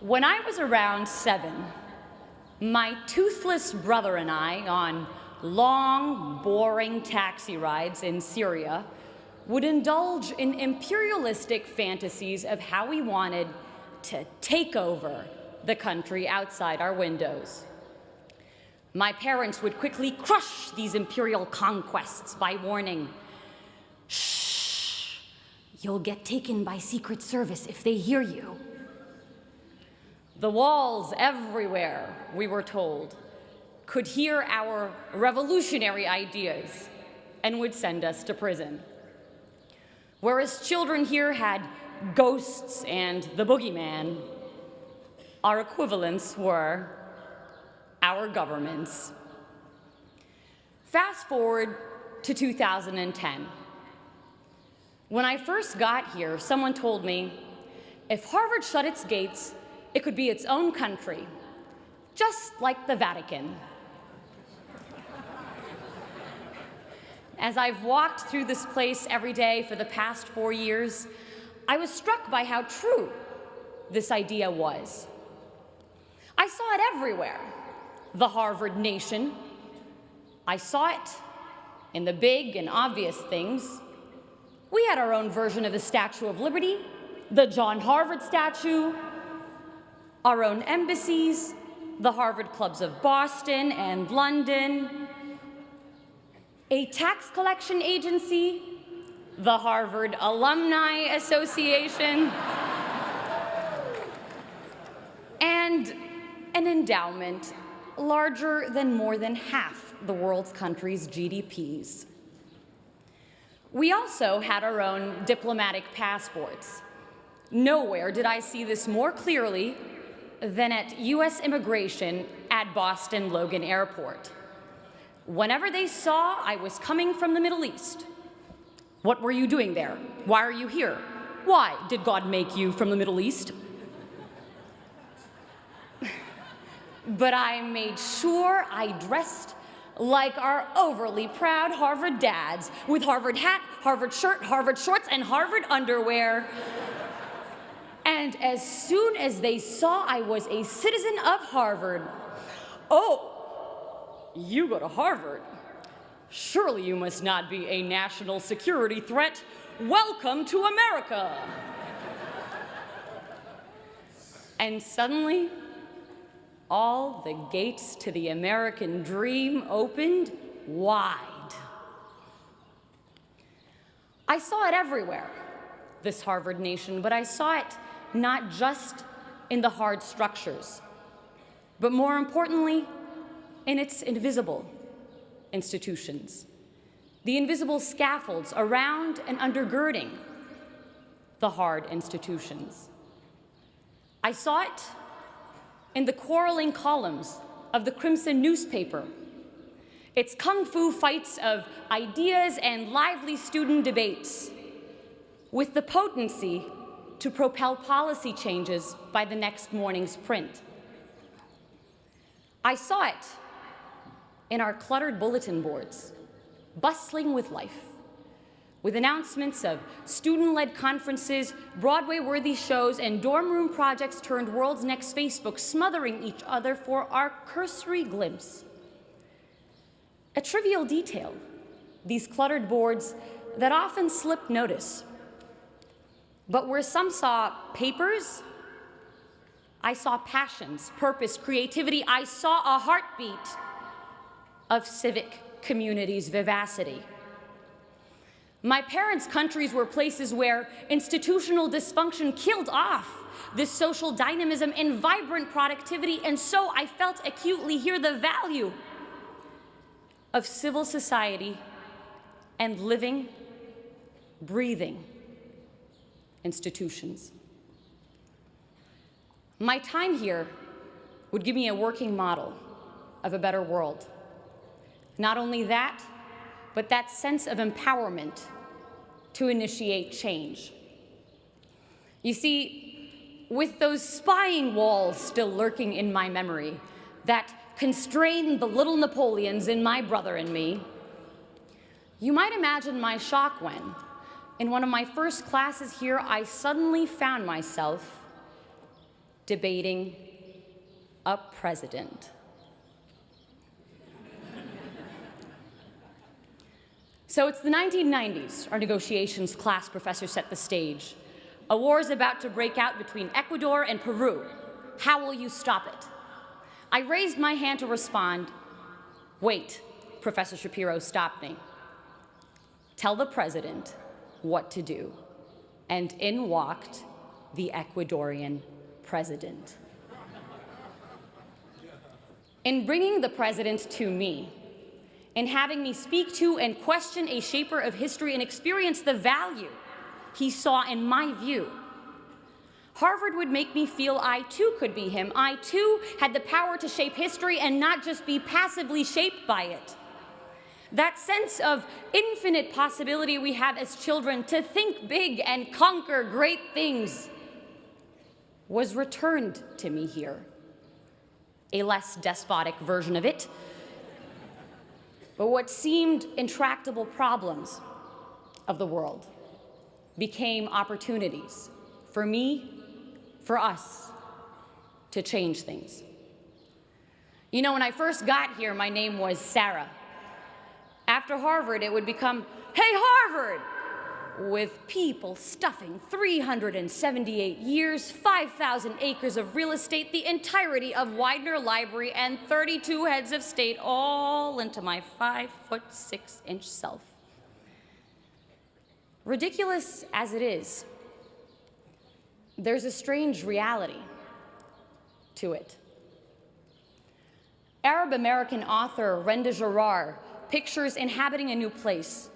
When I was around 7, my toothless brother and I, on long, boring taxi rides in Syria, would indulge in imperialistic fantasies of how we wanted to take over the country outside our windows. My parents would quickly crush these imperial conquests by warning, "Shh, you'll get taken by Secret Service if they hear you." The walls everywhere, we were told, could hear our revolutionary ideas and would send us to prison. Whereas children here had ghosts and the boogeyman, our equivalents were our governments. Fast forward to 2010. When I first got here, someone told me, if Harvard shut its gates, it could be its own country, just like the Vatican. As I've walked through this place every day for the past 4 years, I was struck by how true this idea was. I saw it everywhere. The Harvard nation. I saw it in the big and obvious things. We had our own version of the Statue of Liberty, the John Harvard statue, our own embassies, the Harvard clubs of Boston and London, a tax collection agency, the Harvard Alumni Association, and an endowment larger than more than half the world's countries' GDPs. We also had our own diplomatic passports. Nowhere did I see this more clearly than at US Immigration at Boston Logan Airport. Whenever they saw I was coming from the Middle East, "What were you doing there? Why are you here? Why did God make you from the Middle East?" But I made sure I dressed like our overly proud Harvard dads, with Harvard hat, Harvard shirt, Harvard shorts, and Harvard underwear. And as soon as they saw I was a citizen of Harvard, "Oh, you go to Harvard? Surely you must not be a national security threat. Welcome to America." And suddenly, all the gates to the American dream opened wide. I saw it everywhere, this Harvard nation, but I saw it not just in the hard structures, but more importantly, in its invisible institutions, the invisible scaffolds around and undergirding the hard institutions. I saw it in the quarreling columns of the Crimson newspaper, its kung fu fights of ideas and lively student debates, with the potency to propel policy changes by the next morning's print. I saw it in our cluttered bulletin boards, bustling with life, with announcements of student-led conferences, Broadway-worthy shows, and dorm room projects turned world's next Facebook, smothering each other for our cursory glimpse. A trivial detail, these cluttered boards that often slipped notice. But where some saw papers, I saw passions, purpose, creativity. I saw a heartbeat of civic community's vivacity. My parents' countries were places where institutional dysfunction killed off this social dynamism and vibrant productivity, and so I felt acutely here the value of civil society and living, breathing institutions. My time here would give me a working model of a better world. Not only that, but that sense of empowerment to initiate change. You see, with those spying walls still lurking in my memory that constrained the little Napoleons in my brother and me, you might imagine my shock when, in one of my first classes here, I suddenly found myself debating a president. So it's the 1990s. Our negotiations class professor set the stage. A war is about to break out between Ecuador and Peru. How will you stop it? I raised my hand to respond. Wait, Professor Shapiro stopped me. Tell the president what to do. And in walked the Ecuadorian president. In bringing the president to me, in having me speak to and question a shaper of history and experience the value he saw in my view, Harvard would make me feel I too could be him. I too had the power to shape history and not just be passively shaped by it. That sense of infinite possibility we have as children to think big and conquer great things was returned to me here. A less despotic version of it. But what seemed intractable problems of the world became opportunities for me, for us, to change things. You know, when I first got here, my name was Sarah. After Harvard, it would become, hey, Harvard! With people stuffing 378 years, 5,000 acres of real estate, the entirety of Widener Library, and 32 heads of state all into my 5'6" self. Ridiculous as it is, there's a strange reality to it. Arab-American author Renda Jarrar pictures inhabiting a new place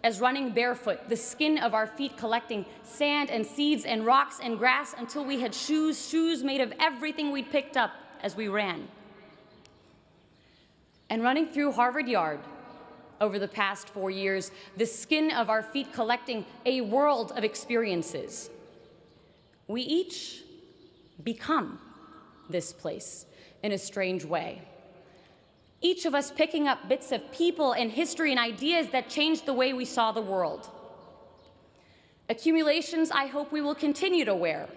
as running barefoot, the skin of our feet collecting sand and seeds and rocks and grass until we had shoes made of everything we'd picked up as we ran. And running through Harvard Yard over the past 4 years, the skin of our feet collecting a world of experiences. We each become this place in a strange way. Each of us picking up bits of people and history and ideas that changed the way we saw the world. Accumulations I hope we will continue to wear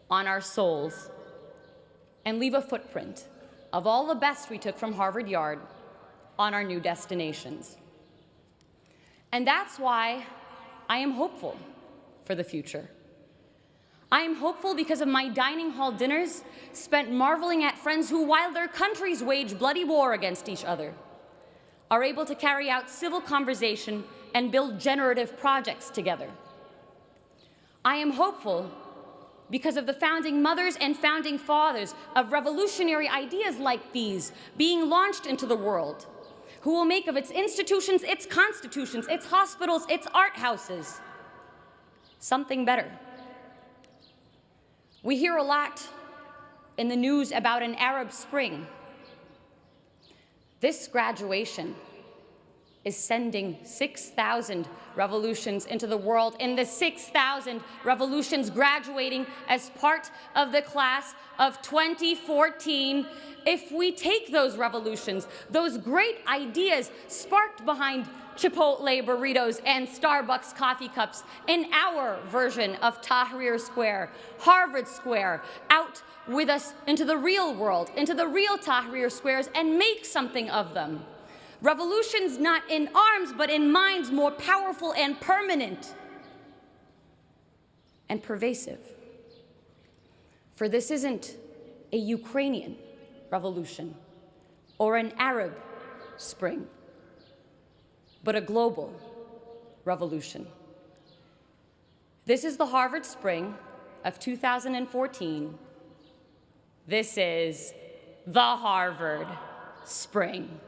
on our souls and leave a footprint of all the best we took from Harvard Yard on our new destinations. And that's why I am hopeful for the future. I am hopeful because of my dining hall dinners spent marveling at friends who, while their countries wage bloody war against each other, are able to carry out civil conversation and build generative projects together. I am hopeful because of the founding mothers and founding fathers of revolutionary ideas like these being launched into the world, who will make of its institutions, its constitutions, its hospitals, its art houses, something better. We hear a lot in the news about an Arab Spring. This graduation is sending 6,000 revolutions into the world, and the 6,000 revolutions graduating as part of the class of 2014. If we take those revolutions, those great ideas sparked behind Chipotle burritos and Starbucks coffee cups in our version of Tahrir Square, Harvard Square, out with us into the real world, into the real Tahrir Squares, and make something of them. Revolutions not in arms, but in minds, more powerful and permanent and pervasive. For this isn't a Ukrainian revolution or an Arab Spring, but a global revolution. This is the Harvard Spring of 2014. This is the Harvard Spring.